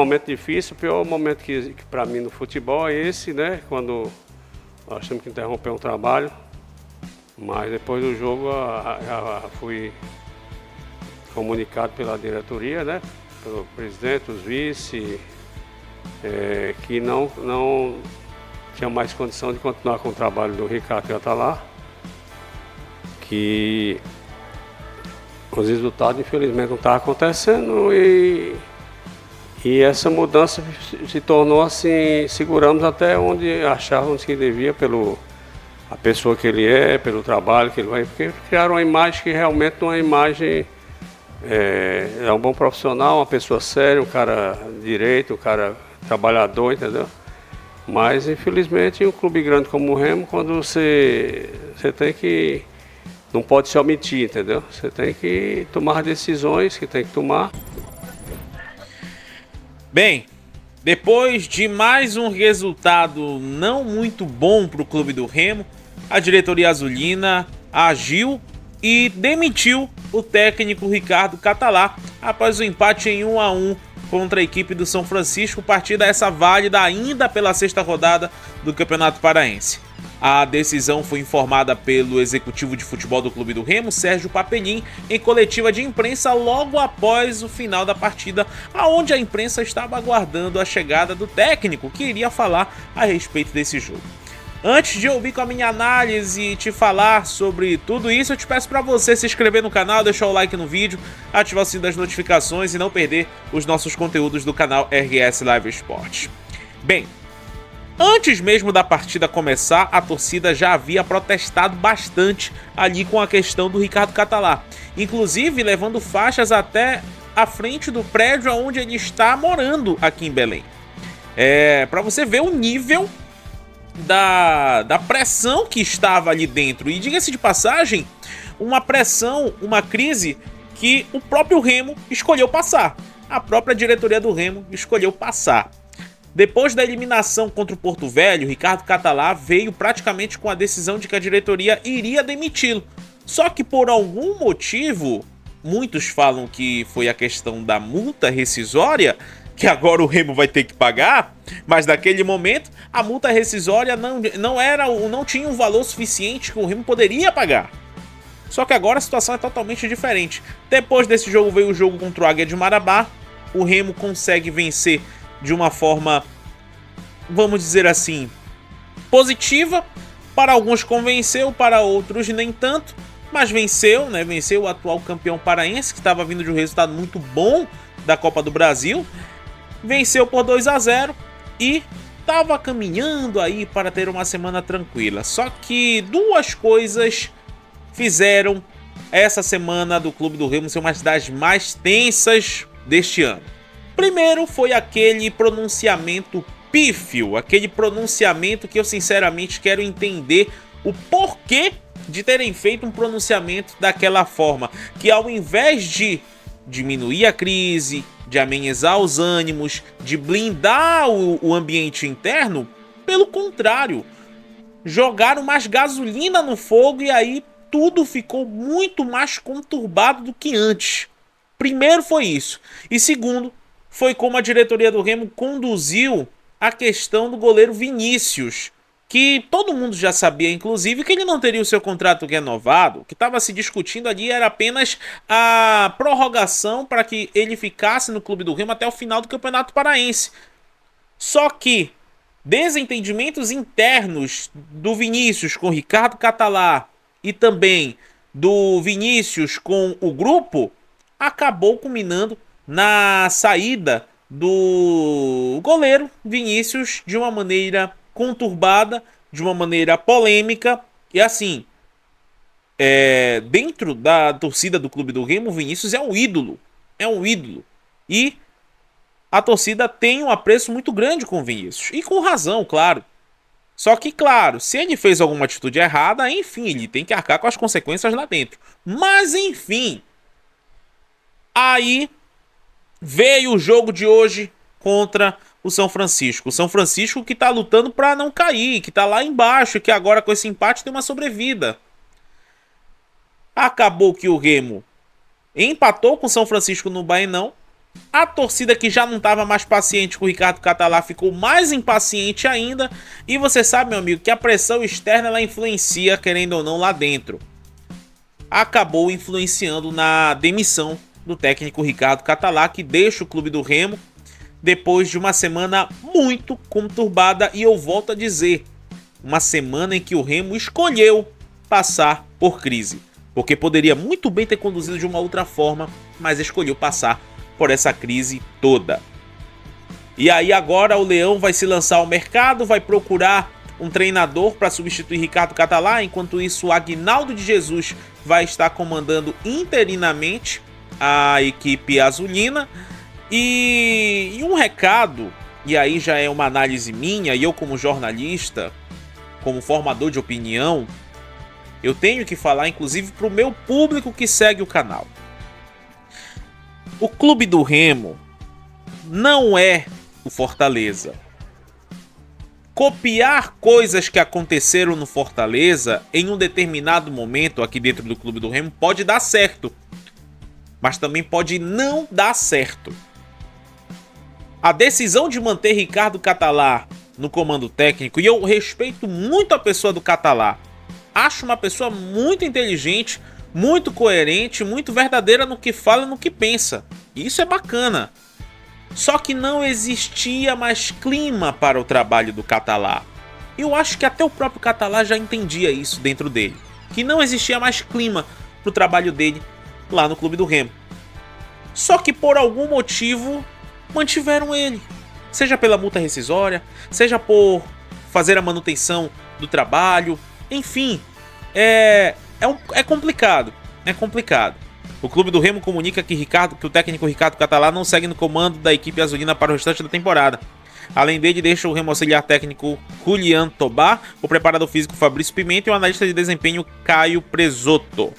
momento difícil, o pior momento que para mim no futebol é esse, né? Quando nós temos que interromper um trabalho. Mas depois do jogo fui comunicado pela diretoria, né? Pelo presidente, os vice, que não tinha mais condição de continuar com o trabalho do Ricardo Catalá, que os resultados infelizmente não estavam acontecendo e essa mudança se tornou assim, seguramos até onde achávamos que devia a pessoa que ele é, pelo trabalho que ele vai, porque criaram uma imagem que realmente não é uma imagem, é um bom profissional, uma pessoa séria, um cara direito, um cara trabalhador, entendeu? Mas infelizmente um clube grande como o Remo, quando você tem que, não pode se omitir, entendeu? Você tem que tomar decisões que tem que tomar. Bem, depois de mais um resultado não muito bom para o clube do Remo, a diretoria azulina agiu e demitiu o técnico Ricardo Catalá após o empate em 1-1 contra a equipe do São Francisco, partida essa válida ainda pela sexta rodada do Campeonato Paraense. A decisão foi informada pelo executivo de futebol do clube do Remo, Sérgio Papelin, em coletiva de imprensa logo após o final da partida, aonde a imprensa estava aguardando a chegada do técnico que iria falar a respeito desse jogo. Antes de ouvir com a minha análise e te falar sobre tudo isso, eu te peço para você se inscrever no canal, deixar o like no vídeo, ativar o sininho das notificações e não perder os nossos conteúdos do canal RS Live Esportes. Bem, antes mesmo da partida começar, a torcida já havia protestado bastante ali com a questão do Ricardo Catalá, inclusive levando faixas até a frente do prédio onde ele está morando aqui em Belém. Para você ver o nível da pressão que estava ali dentro. E diga-se de passagem, uma pressão, uma crise que o próprio Remo escolheu passar. A própria diretoria do Remo escolheu passar. Depois da eliminação contra o Porto Velho, Ricardo Catalá veio praticamente com a decisão de que a diretoria iria demiti-lo. Só que por algum motivo, muitos falam que foi a questão da multa rescisória, que agora o Remo vai ter que pagar, mas naquele momento a multa rescisória não tinha um valor suficiente que o Remo poderia pagar. Só que agora a situação é totalmente diferente. Depois desse jogo veio o jogo contra o Águia de Marabá, o Remo consegue vencer de uma forma, vamos dizer assim, positiva. Para alguns convenceu, para outros nem tanto, mas venceu, né? Venceu o atual campeão paraense, que estava vindo de um resultado muito bom da Copa do Brasil. Venceu por 2-0 e estava caminhando aí para ter uma semana tranquila. Só que duas coisas fizeram essa semana do Clube do Remo ser uma das mais tensas deste ano. Primeiro foi aquele pronunciamento pífio, aquele pronunciamento que eu sinceramente quero entender o porquê de terem feito um pronunciamento daquela forma, que ao invés de diminuir a crise, de amenizar os ânimos, de blindar o ambiente interno, pelo contrário, jogaram mais gasolina no fogo e aí tudo ficou muito mais conturbado do que antes. Primeiro foi isso. E segundo, foi como a diretoria do Remo conduziu a questão do goleiro Vinícius, que todo mundo já sabia, inclusive, que ele não teria o seu contrato renovado. O que estava se discutindo ali era apenas a prorrogação para que ele ficasse no Clube do Remo até o final do Campeonato Paraense. Só que desentendimentos internos do Vinícius com Ricardo Catalá e também do Vinícius com o grupo acabou culminando na saída do goleiro Vinícius de uma maneira conturbada, de uma maneira polêmica. E assim, dentro da torcida do Clube do Remo, o Vinícius é um ídolo. É um ídolo. E a torcida tem um apreço muito grande com o Vinícius. E com razão, claro. Só que, claro, se ele fez alguma atitude errada, enfim, ele tem que arcar com as consequências lá dentro. Mas, enfim, aí veio o jogo de hoje contra o São Francisco. O São Francisco que tá lutando para não cair, que tá lá embaixo, que agora com esse empate tem uma sobrevida. Acabou que o Remo empatou com o São Francisco no Baenão, A torcida que já não estava mais paciente com o Ricardo Catalá ficou mais impaciente ainda. E você sabe, meu amigo, que a pressão externa ela influencia, querendo ou não, lá dentro. Acabou influenciando na demissão do técnico Ricardo Catalá, que deixa o clube do Remo depois de uma semana muito conturbada. E eu volto a dizer, uma semana em que o Remo escolheu passar por crise. Porque poderia muito bem ter conduzido de uma outra forma, mas escolheu passar por essa crise toda. E aí agora o Leão vai se lançar ao mercado, vai procurar um treinador para substituir Ricardo Catalá. Enquanto isso, o Aguinaldo de Jesus vai estar comandando interinamente a equipe azulina. E um recado, e aí já é uma análise minha, e eu como jornalista, como formador de opinião, eu tenho que falar inclusive para o meu público que segue o canal. O clube do Remo não é o Fortaleza. Copiar coisas que aconteceram no Fortaleza em um determinado momento aqui dentro do clube do Remo pode dar certo, mas também pode não dar certo. A decisão de manter Ricardo Catalá no comando técnico, e eu respeito muito a pessoa do Catalá, acho uma pessoa muito inteligente, muito coerente, muito verdadeira no que fala e no que pensa. E isso é bacana. Só que não existia mais clima para o trabalho do Catalá. Eu acho que até o próprio Catalá já entendia isso dentro dele. Que não existia mais clima para o trabalho dele lá no clube do Remo. Só que por algum motivo mantiveram ele. Seja pela multa rescisória, seja por fazer a manutenção do trabalho. Enfim, é complicado. É complicado. O clube do Remo comunica que o técnico Ricardo Catalá não segue no comando da equipe azulina para o restante da temporada. Além dele, deixa o Remo auxiliar técnico Julian Tobar, o preparador físico Fabrício Pimenta e o analista de desempenho Caio Presotto.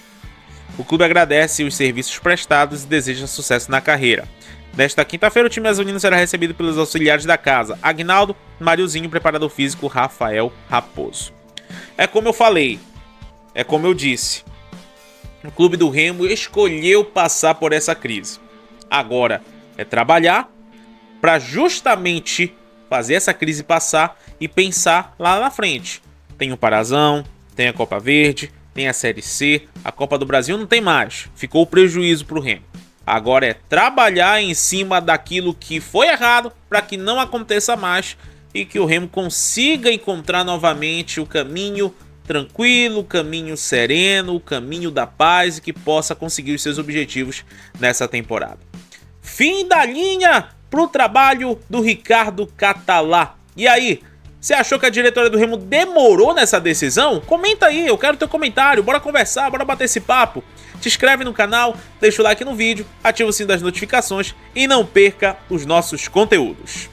O clube agradece os serviços prestados e deseja sucesso na carreira. Nesta quinta-feira, o time azulino será recebido pelos auxiliares da casa, Aguinaldo, Mariozinho e o preparador físico Rafael Raposo. É como eu falei, é como eu disse, o clube do Remo escolheu passar por essa crise. Agora é trabalhar para justamente fazer essa crise passar e pensar lá na frente. Tem o Parazão, tem a Copa Verde, tem a Série C, a Copa do Brasil não tem mais. Ficou o prejuízo para o Remo. Agora é trabalhar em cima daquilo que foi errado para que não aconteça mais e que o Remo consiga encontrar novamente o caminho tranquilo, o caminho sereno, o caminho da paz e que possa conseguir os seus objetivos nessa temporada. Fim da linha para o trabalho do Ricardo Catalá. E aí, você achou que a diretoria do Remo demorou nessa decisão? Comenta aí, eu quero teu comentário, bora conversar, bora bater esse papo. Te inscreve no canal, deixa o like no vídeo, ativa o sininho das notificações e não perca os nossos conteúdos.